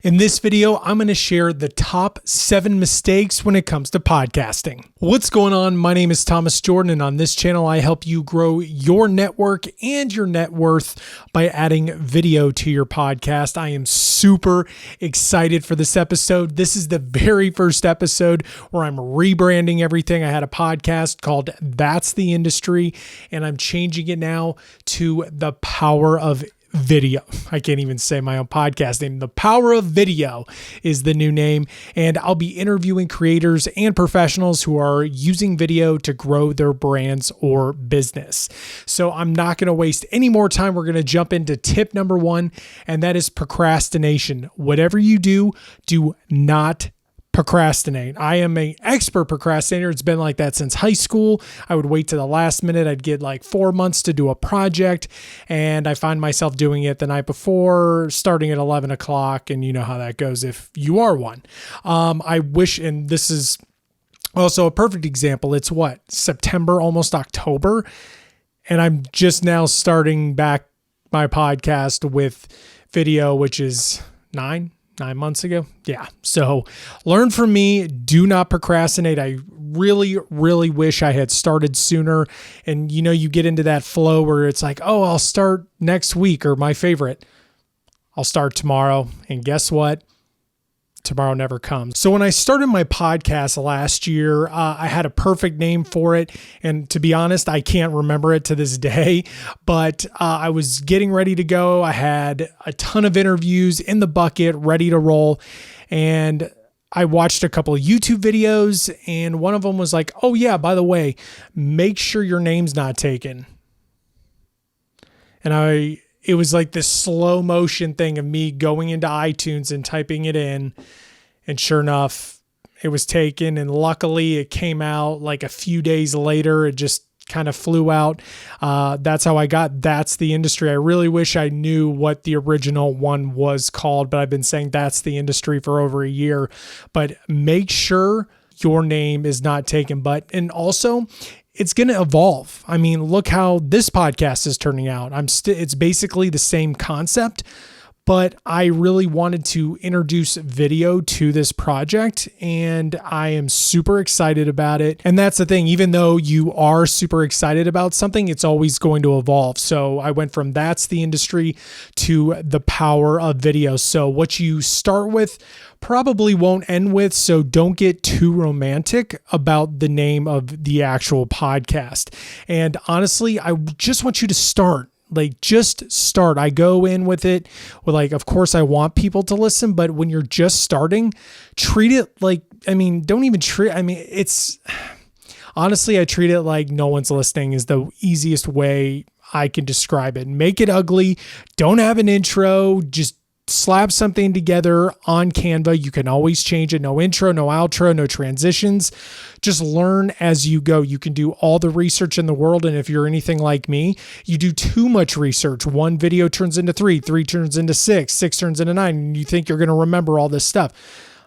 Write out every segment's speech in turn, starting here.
In this video, I'm going to share the top 7 mistakes when it comes to podcasting. What's going on? My name is Thomas Jordan, and on this channel, I help you grow your network and your net worth by adding video to your podcast. I am super excited for this episode. This is the very first episode where I'm rebranding everything. I had a podcast called That's the Industry, and I'm changing it now to The Power of Video. I can't even say my own podcast name. The Power of Video is the new name, and I'll be interviewing creators and professionals who are using video to grow their brands or business. So I'm not going to waste any more time. We're going to jump into tip number 1, and that is procrastination. Whatever you do, do not procrastinate. I am an expert procrastinator. It's been like that since high school. I would wait to the last minute. I'd get like 4 months to do a project, and I find myself doing it the night before, starting at 11 o'clock, and you know how that goes if you are one. I wish, and this is also a perfect example. It's September, almost October, and I'm just now starting back my podcast with video, which is 9 months ago. Yeah. So learn from me. Do not procrastinate. I really wish I had started sooner. And you get into that flow where it's like, oh, I'll start next week, or my favorite, I'll start tomorrow. And guess what? Tomorrow never comes. So when I started my podcast last year, I had a perfect name for it. And to be honest, I can't remember it to this day, but I was getting ready to go. I had a ton of interviews in the bucket, ready to roll. And I watched a couple of YouTube videos, and one of them was like, oh yeah, by the way, make sure your name's not taken. And it was like this slow motion thing of me going into iTunes and typing it in. And sure enough, it was taken. And luckily it came out like a few days later. It just kind of flew out. That's how I got That's the Industry. I really wish I knew what the original one was called, but I've been saying That's the Industry for over a year. But make sure your name is not taken. And also, it's going to evolve. I mean, look how this podcast is turning out. It's basically the same concept, but I really wanted to introduce video to this project, and I am super excited about it. And that's the thing, even though you are super excited about something, it's always going to evolve. So I went from That's the Industry to The Power of Video. So what you start with probably won't end with, so don't get too romantic about the name of the actual podcast. And honestly, I just want you to start. Just start. I go in with it with of course I want people to listen, but when you're just starting, treat it honestly, I treat it like no one's listening is the easiest way I can describe it. Make it ugly. Don't have an intro. Just slap something together on Canva. You can always change it. No intro, no outro, no transitions. Just learn as you go. You can do all the research in the world. And if you're anything like me, you do too much research. 1 video turns into 3 turns into 6 turns into 9, and you think you're going to remember all this stuff.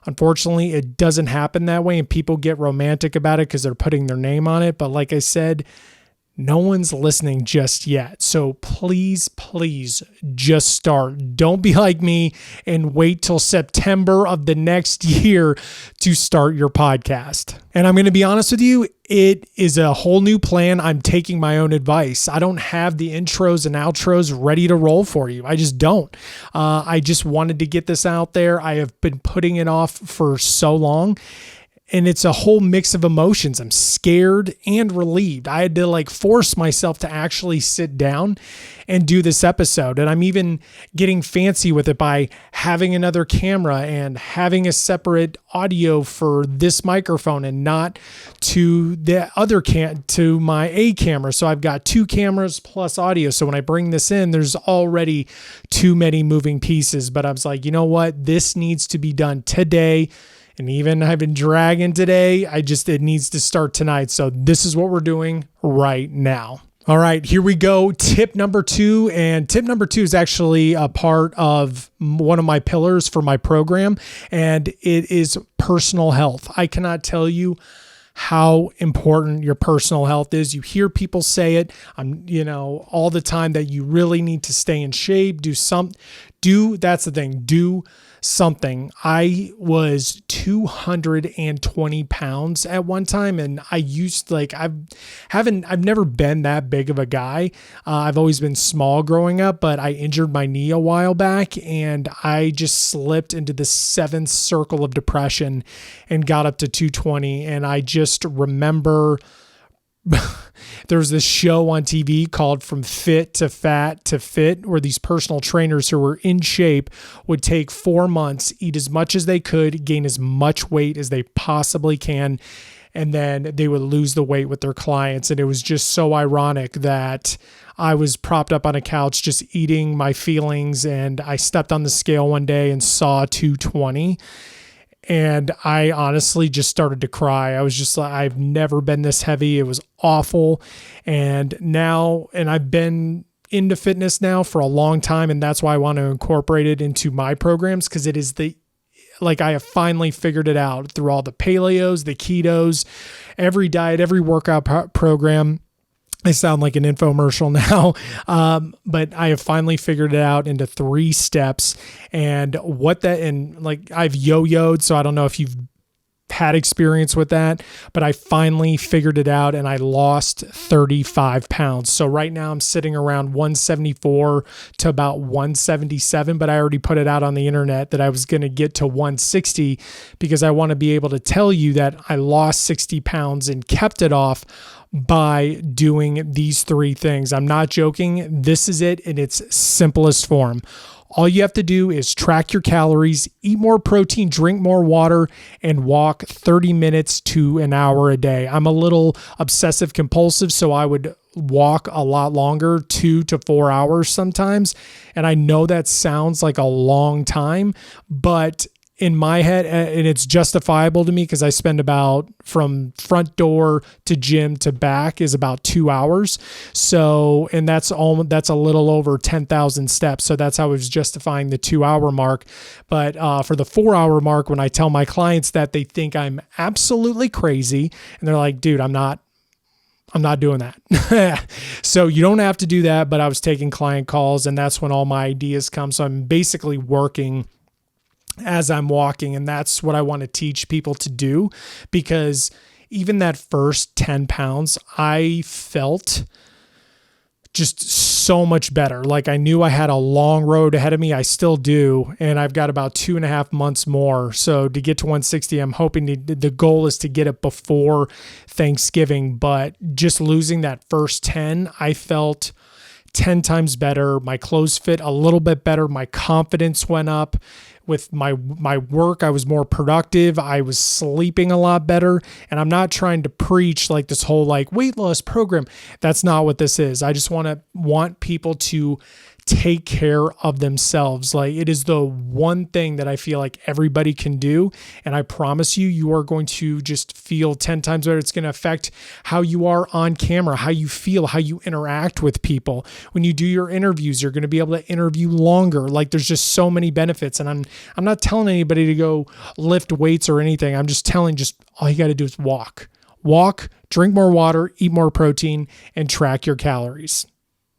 Unfortunately, it doesn't happen that way, and people get romantic about it because they're putting their name on it. But like I said, no one's listening just yet. So please just start. Don't be like me and wait till September of the next year to start your podcast. And I'm going to be honest with you, it is a whole new plan. I'm taking my own advice. I don't have the intros and outros ready to roll for you. I just don't. I just wanted to get this out there. I have been putting it off for so long. And it's a whole mix of emotions. I'm scared and relieved. I had to force myself to actually sit down and do this episode. And I'm even getting fancy with it by having another camera and having a separate audio for this microphone and not to the other to my A camera. So I've got 2 cameras plus audio. So when I bring this in, there's already too many moving pieces. But I was like, you know what? This needs to be done today. And even I've been dragging today. It needs to start tonight. So this is what we're doing right now. All right, here we go. Tip number 2. And tip number 2 is actually a part of one of my pillars for my program. And it is personal health. I cannot tell you how important your personal health is. You hear people say it, all the time, that you really need to stay in shape, that's the thing. Do something. I was 220 pounds at one time. And I used I've never been that big of a guy. I've always been small growing up, but I injured my knee a while back and I just slipped into the seventh circle of depression and got up to 220. And I just remember there's this show on TV called From Fit to Fat to Fit, where these personal trainers who were in shape would take 4 months, eat as much as they could, gain as much weight as they possibly can, and then they would lose the weight with their clients. And it was just so ironic that I was propped up on a couch just eating my feelings, and I stepped on the scale one day and saw 220. And I honestly just started to cry. I was just like, I've never been this heavy. It was awful. And I've been into fitness now for a long time. And that's why I want to incorporate it into my programs, because it is I have finally figured it out through all the paleos, the ketos, every diet, every workout program. I sound like an infomercial now, but I have finally figured it out into 3 steps. And I've yo-yoed, so I don't know if you've had experience with that, but I finally figured it out and I lost 35 pounds. So right now I'm sitting around 174 to about 177, but I already put it out on the internet that I was going to get to 160 because I want to be able to tell you that I lost 60 pounds and kept it off by doing these 3 things. I'm not joking. This is it in its simplest form. All you have to do is track your calories, eat more protein, drink more water, and walk 30 minutes to an hour a day. I'm a little obsessive compulsive, so I would walk a lot longer, 2 to 4 hours sometimes. And I know that sounds like a long time, but in my head, and it's justifiable to me because I spend about from front door to gym to back is about 2 hours. So, and that's a little over 10,000 steps. So that's how I was justifying the 2 hour mark. But for the 4 hour mark, when I tell my clients that, they think I'm absolutely crazy. And they're like, dude, I'm not doing that. So you don't have to do that. But I was taking client calls and that's when all my ideas come. So I'm basically working as I'm walking. And that's what I want to teach people to do, because even that first 10 pounds, I felt just so much better. Like I knew I had a long road ahead of me. I still do. And I've got about 2.5 months more. So to get to 160, I'm hoping the goal is to get it before Thanksgiving, but just losing that first 10, I felt 10 times better. My clothes fit a little bit better. My confidence went up. With my work, I was more productive. I was sleeping a lot better. And I'm not trying to preach like this whole weight loss program. That's not what this is. I just want people to take care of themselves. It is the one thing that I feel like everybody can do. And I promise you, you are going to just feel 10 times better. It's going to affect how you are on camera, how you feel, how you interact with people. When you do your interviews, you're going to be able to interview longer. There's just so many benefits. And I'm not telling anybody to go lift weights or anything. I'm just telling, all you got to do is walk, drink more water, eat more protein, and track your calories.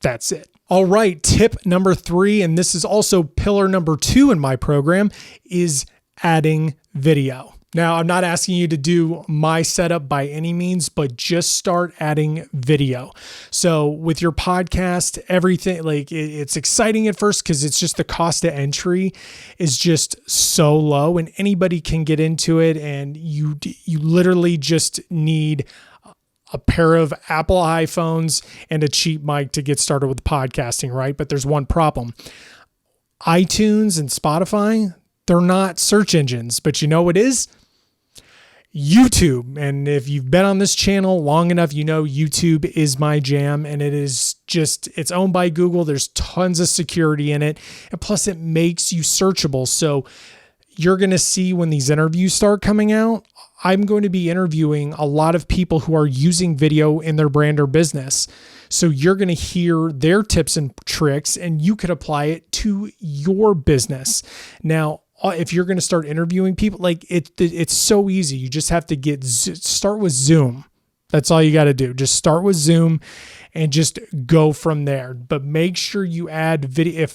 That's it. All right, tip number 3, and this is also pillar number 2 in my program, is adding video. Now, I'm not asking you to do my setup by any means, but just start adding video. So with your podcast, everything, it's exciting at first because it's just the cost of entry is just so low and anybody can get into it. And you literally just need a pair of Apple iPhones and a cheap mic to get started with podcasting, right? But there's one problem. iTunes and Spotify, they're not search engines, but you know what is? YouTube. And if you've been on this channel long enough, you know YouTube is my jam, and it's owned by Google. There's tons of security in it. And plus it makes you searchable. So you're going to see when these interviews start coming out, I'm going to be interviewing a lot of people who are using video in their brand or business. So you're going to hear their tips and tricks, and you could apply it to your business. Now, if you're going to start interviewing people, it's so easy. You just have to start with Zoom. That's all you got to do. Just start with Zoom and just go from there. But make sure you add video.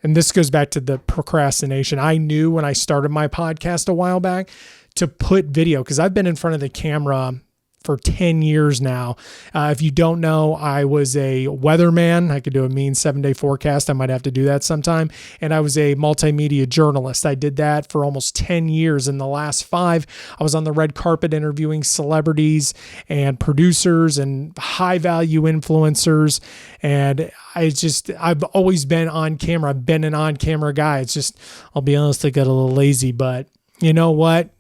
and this goes back to the procrastination. I knew when I started my podcast a while back to put video, because I've been in front of the camera for 10 years now. If you don't know, I was a weatherman. I could do a mean 7-day forecast. I might have to do that sometime. And I was a multimedia journalist. I did that for almost 10 years. In the last 5, I was on the red carpet interviewing celebrities and producers and high value influencers. And I've always been on camera. I've been an on camera guy. It's just, I'll be honest, I got a little lazy, but you know what?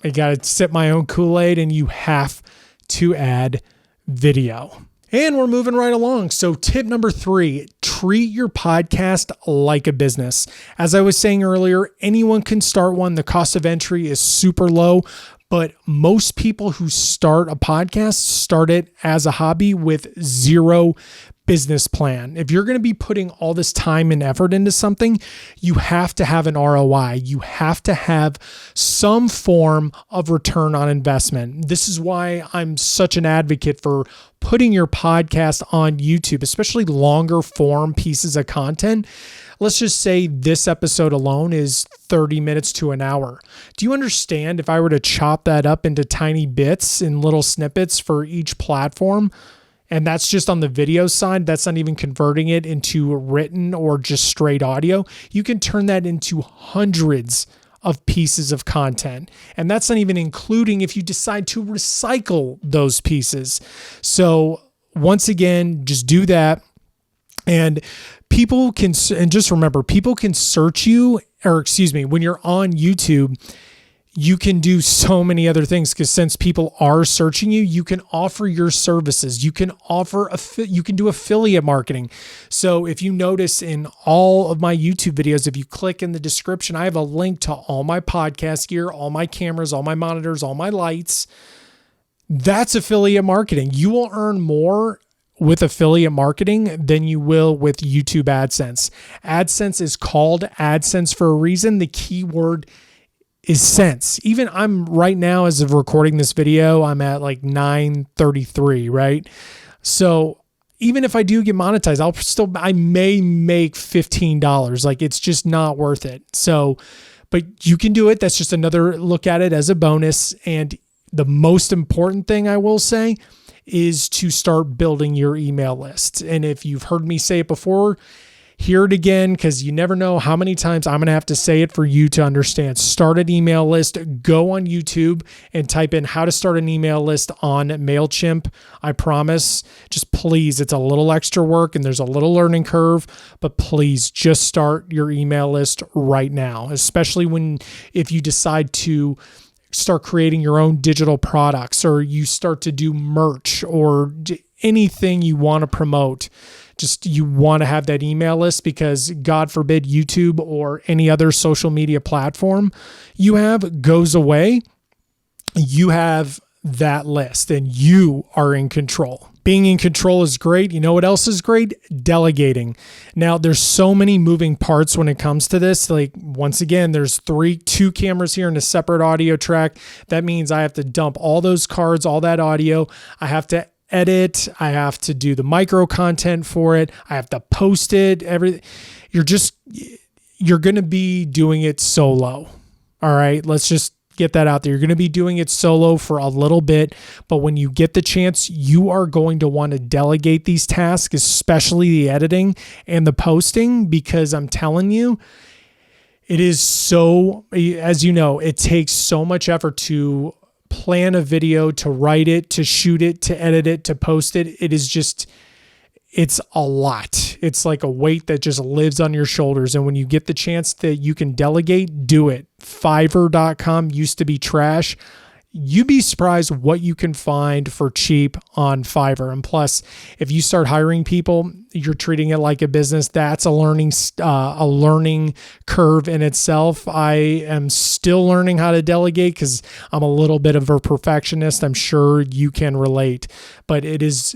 I got to sip my own Kool-Aid, and you have to add video. And we're moving right along. So tip number 3, treat your podcast like a business. As I was saying earlier, anyone can start one. The cost of entry is super low, but most people who start a podcast start it as a hobby with zero business plan. If you're going to be putting all this time and effort into something, you have to have an ROI. You have to have some form of return on investment. This is why I'm such an advocate for putting your podcast on YouTube, especially longer form pieces of content. Let's just say this episode alone is 30 minutes to an hour. Do you understand if I were to chop that up into tiny bits in little snippets for each platform? And that's just on the video side. That's not even converting it into written or just straight audio. You can turn that into hundreds of pieces of content. And that's not even including if you decide to recycle those pieces. So once again, just do that. And people can, and just remember, people can search you, when you're on YouTube, you can do so many other things, because since people are searching you, you can offer your services. You can do affiliate marketing. So if you notice in all of my YouTube videos, if you click in the description, I have a link to all my podcast gear, all my cameras, all my monitors, all my lights. That's affiliate marketing. You will earn more with affiliate marketing than you will with YouTube AdSense. AdSense is called AdSense for a reason. The keyword is sense. Even I'm right now, as of recording this video, I'm at like 9:33, right? So even if I do get monetized, I may make $15. Like, it's just not worth it. So, but you can do it. That's just another look at it as a bonus. And the most important thing I will say is to start building your email list. And if you've heard me say it before, hear it again, because you never know how many times I'm going to have to say it for you to understand. Start an email list. Go on YouTube and type in how to start an email list on MailChimp. I promise, just please, it's a little extra work and there's a little learning curve, but please just start your email list right now, especially if you decide to start creating your own digital products, or you start to do merch or anything you want to promote. Just, you want to have that email list, because God forbid YouTube or any other social media platform you have goes away. You have that list and you are in control. Being in control is great. You know what else is great? Delegating. Now, there's so many moving parts when it comes to this. Like, once again, there's 2 cameras here and a separate audio track. That means I have to dump all those cards, all that audio. I have to edit. I have to do the micro content for it. I have to post it. You're going to be doing it solo. All right. Let's just get that out there. You're going to be doing it solo for a little bit, but when you get the chance, you are going to want to delegate these tasks, especially the editing and the posting, because I'm telling you, it is so, as you know, it takes so much effort to plan a video, to write it, to shoot it, to edit it, to post it. It's a lot. It's like a weight that just lives on your shoulders. And when you get the chance that you can delegate, do it. Fiverr.com used to be trash. You'd be surprised what you can find for cheap on Fiverr. And plus, if you start hiring people, you're treating it like a business. That's a learning curve in itself. I am still learning how to delegate because I'm a little bit of a perfectionist. I'm sure you can relate, but it is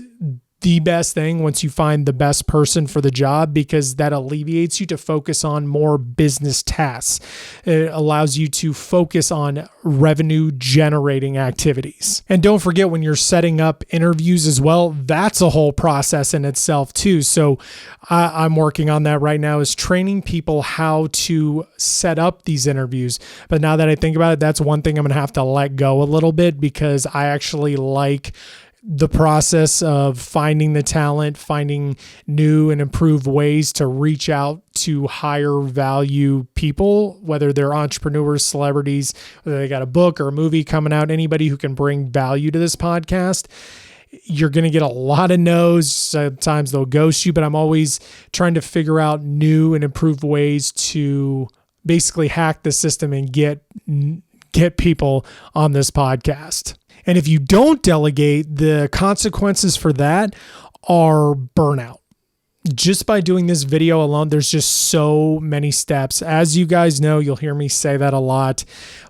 the best thing once you find the best person for the job, because that alleviates you to focus on more business tasks. It allows you to focus on revenue generating activities. And don't forget, when you're setting up interviews as well, that's a whole process in itself too. So I'm working on that right now, is training people how to set up these interviews. But now that I think about it, that's one thing I'm going to have to let go a little bit, because I actually like the process of finding the talent, finding new and improved ways to reach out to higher value people, whether they're entrepreneurs, celebrities, whether they got a book or a movie coming out, anybody who can bring value to this podcast. You're going to get a lot of no's. Sometimes they'll ghost you, but I'm always trying to figure out new and improved ways to basically hack the system and get people on this podcast. And if you don't delegate, the consequences for that are burnout. Just by doing this video alone, there's just so many steps. As you guys know, you'll hear me say that a lot,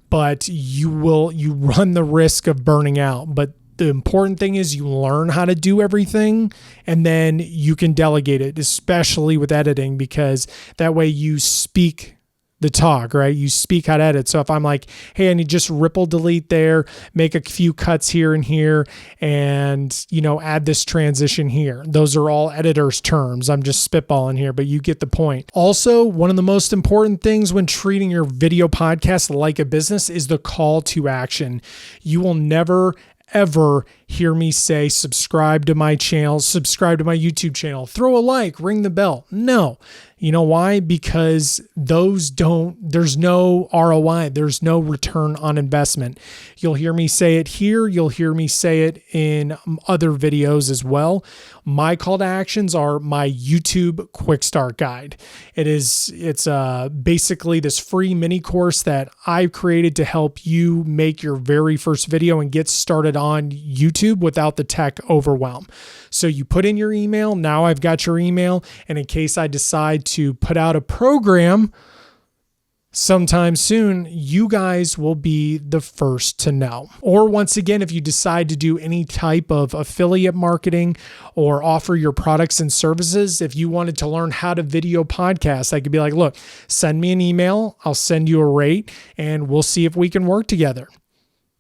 but you run the risk of burning out. But the important thing is you learn how to do everything, and then you can delegate it, especially with editing, because that way you speak the talk, right? You speak how to edit. So if I'm like, hey, I need just ripple delete there, make a few cuts here and here, and, add this transition here. Those are all editor's terms. I'm just spitballing here, but you get the point. Also, one of the most important things when treating your video podcast like a business is the call to action. You will never ever hear me say, subscribe to my channel, subscribe to my YouTube channel, throw a like, ring the bell. No. You know why? Because there's no ROI. There's no return on investment. You'll hear me say it here. You'll hear me say it in other videos as well. My call to actions are my YouTube QuickStart guide. It's basically this free mini course that I've created to help you make your very first video and get started on YouTube without the tech overwhelm. So you put in your email. Now I've got your email. And in case I decide to put out a program sometime soon, you guys will be the first to know. Or once again, if you decide to do any type of affiliate marketing or offer your products and services, if you wanted to learn how to video podcast, I could be like, look, send me an email. I'll send you a rate and we'll see if we can work together.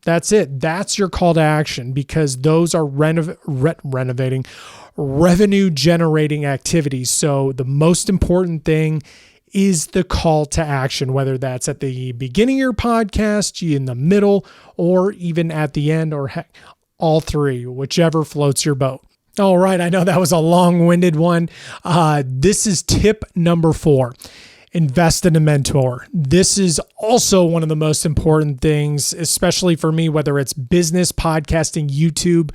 That's it. That's your call to action, because those are revenue generating activities. So the most important thing is the call to action, whether that's at the beginning of your podcast, in the middle, or even at the end, or heck, all three, whichever floats your boat. All right. I know that was a long-winded one. This is tip number 4. Invest in a mentor. This is also one of the most important things, especially for me, whether it's business, podcasting, YouTube.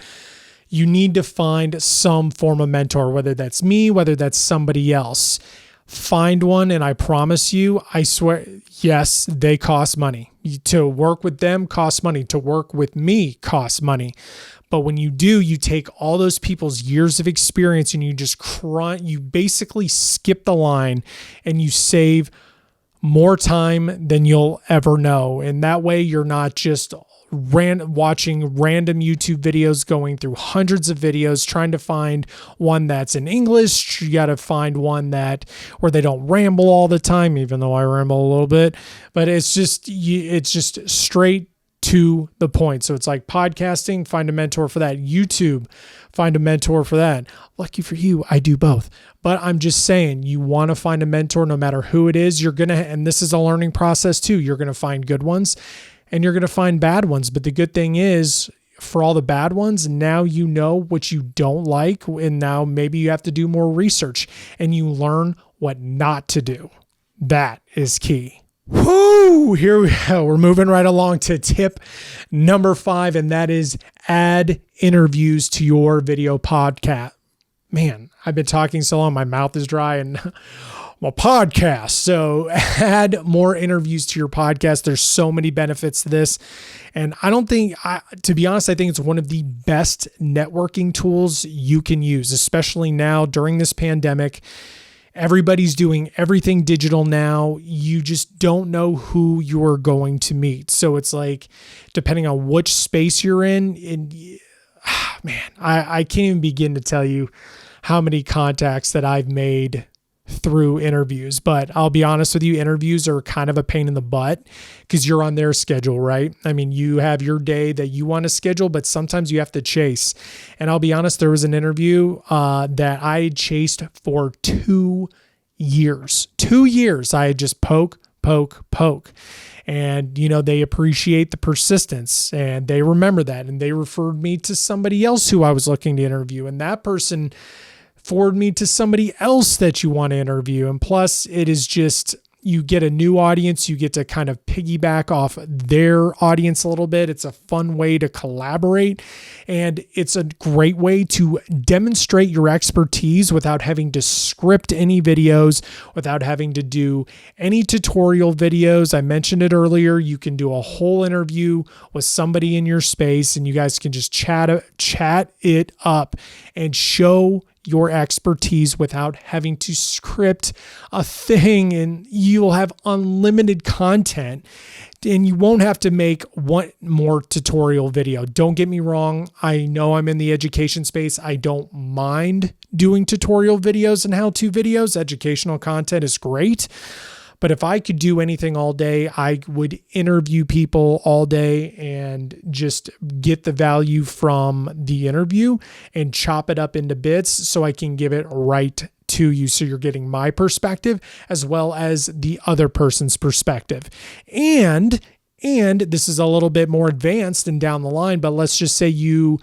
You need to find some form of mentor, whether that's me, whether that's somebody else. Find one, and I promise you, I swear, yes, they cost money. To work with them costs money. To work with me costs money. But when you do, you take all those people's years of experience and you basically skip the line and you save more time than you'll ever know. And that way you're not just watching random YouTube videos, going through hundreds of videos, trying to find one that's in English. You got to find one where they don't ramble all the time, even though I ramble a little bit, but it's just straight to the point. So it's like podcasting, find a mentor for that. YouTube, find a mentor for that. Lucky for you, I do both. But I'm just saying, you want to find a mentor no matter who it is. And this is a learning process too. You're going to find good ones and you're going to find bad ones. But the good thing is, for all the bad ones, now you know what you don't like. And now maybe you have to do more research and you learn what not to do. That is key. Whoo! Here we go. We're moving right along to tip number 5, and that is add interviews to your video podcast. Man, I've been talking so long, my mouth is dry and my podcast. So add more interviews to your podcast. There's so many benefits to this. And to be honest, I think it's one of the best networking tools you can use, especially now during this pandemic. Everybody's doing everything digital now. You just don't know who you're going to meet. So it's like, depending on which space you're in, man, I can't even begin to tell you how many contacts that I've made through interviews. But I'll be honest with you, interviews are kind of a pain in the butt because you're on their schedule, right? I mean, you have your day that you want to schedule, but sometimes you have to chase. And I'll be honest, there was an interview that I chased for 2 years. 2 years. I had just poke. And, they appreciate the persistence and they remember that. And they referred me to somebody else who I was looking to interview. And that person forward me to somebody else that you want to interview. And plus, it is just, you get a new audience. You get to kind of piggyback off their audience a little bit. It's a fun way to collaborate. And it's a great way to demonstrate your expertise without having to script any videos, without having to do any tutorial videos. I mentioned it earlier. You can do a whole interview with somebody in your space and you guys can just chat it up and show your expertise without having to script a thing, and you will have unlimited content and you won't have to make one more tutorial video. Don't get me wrong. I know I'm in the education space. I don't mind doing tutorial videos and how-to videos. Educational content is great. But if I could do anything all day, I would interview people all day and just get the value from the interview and chop it up into bits so I can give it right to you. So you're getting my perspective as well as the other person's perspective. And this is a little bit more advanced and down the line, but let's just say you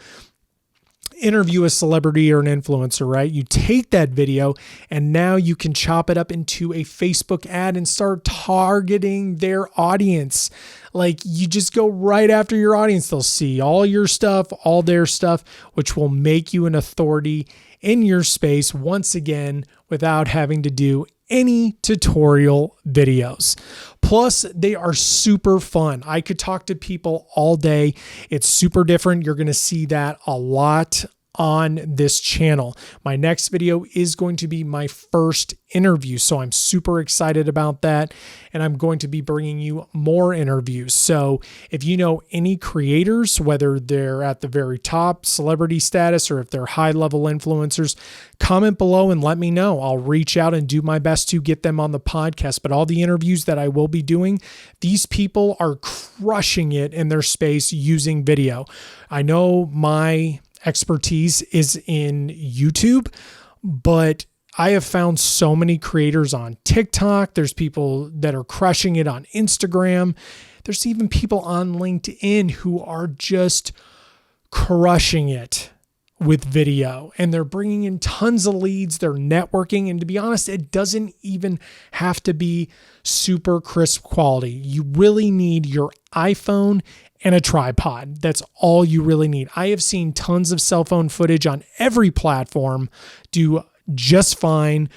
interview a celebrity or an influencer, right? You take that video and now you can chop it up into a Facebook ad and start targeting their audience. Like you just go right after your audience. They'll see all your stuff, all their stuff, which will make you an authority in your space once again without having to do any tutorial videos. Plus, they are super fun. I could talk to people all day. It's super different. You're going to see that a lot on this channel. My next video is going to be my first interview. So I'm super excited about that. And I'm going to be bringing you more interviews. So if you know any creators, whether they're at the very top celebrity status or if they're high level influencers, comment below and let me know. I'll reach out and do my best to get them on the podcast. But all the interviews that I will be doing, these people are crushing it in their space using video. I know my expertise is in YouTube, but I have found so many creators on TikTok. There's people that are crushing it on Instagram. There's even people on LinkedIn who are just crushing it with video, and they're bringing in tons of leads. They're networking. And to be honest, it doesn't even have to be super crisp quality. You really need your iPhone and a tripod. That's all you really need. I have seen tons of cell phone footage on every platform do just fine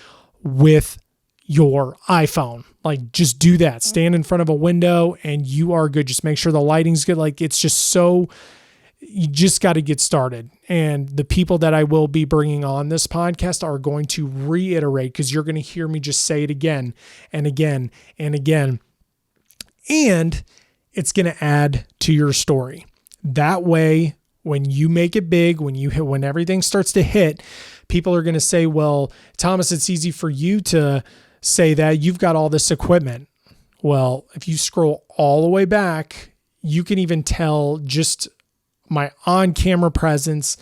with your iPhone. Like just do that. Stand in front of a window and you are good. Just make sure the lighting's good. Like it's just so, you just got to get started. And the people that I will be bringing on this podcast are going to reiterate, because you're going to hear me just say it again and again and again. And it's going to add to your story. That way, when you make it big, when everything starts to hit, people are going to say, well, Thomas, it's easy for you to say that. You've got all this equipment. Well, if you scroll all the way back, you can even tell just my on-camera presence,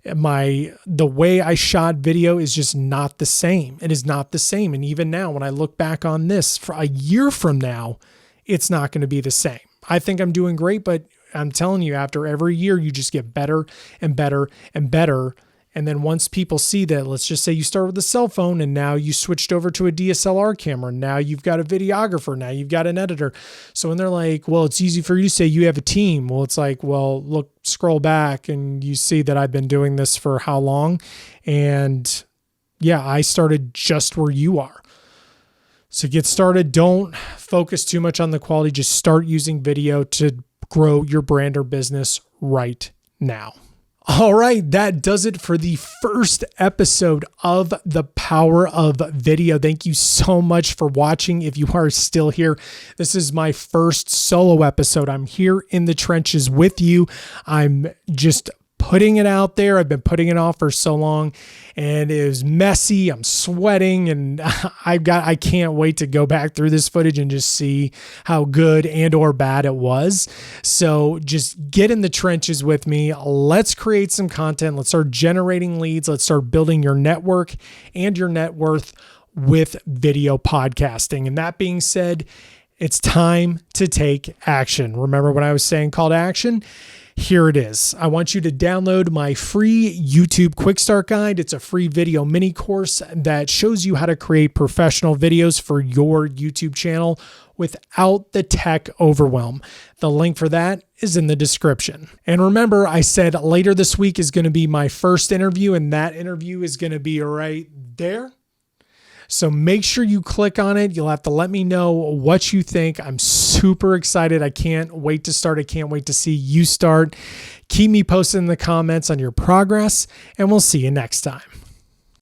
the way I shot video is just not the same. It is not the same. And even now, when I look back on this for a year from now, it's not going to be the same. I think I'm doing great, but I'm telling you, after every year, you just get better and better and better. And then once people see that, let's just say you start with a cell phone and now you switched over to a DSLR camera. Now you've got a videographer. Now you've got an editor. So when they're like, well, it's easy for you to say you have a team. Well, it's like, well, look, scroll back and you see that I've been doing this for how long? And yeah, I started just where you are. So get started. Don't focus too much on the quality. Just start using video to grow your brand or business right now. All right, that does it for the first episode of The Power of Video. Thank you so much for watching. If you are still here, this is my first solo episode. I'm here in the trenches with you. I'm just putting it out there. I've been putting it off for so long, and it was messy. I'm sweating, and I can't wait to go back through this footage and just see how good and or bad it was. So just get in the trenches with me. Let's create some content. Let's start generating leads. Let's start building your network and your net worth with video podcasting. And that being said, it's time to take action. Remember what I was saying, call to action? Here it is. I want you to download my free YouTube QuickStart guide. It's a free video mini course that shows you how to create professional videos for your YouTube channel without the tech overwhelm. The link for that is in the description. And remember, I said later this week is going to be my first interview, and that interview is going to be right there. So make sure you click on it. You'll have to let me know what you think. I'm super excited. I can't wait to start. I can't wait to see you start. Keep me posted in the comments on your progress, and we'll see you next time.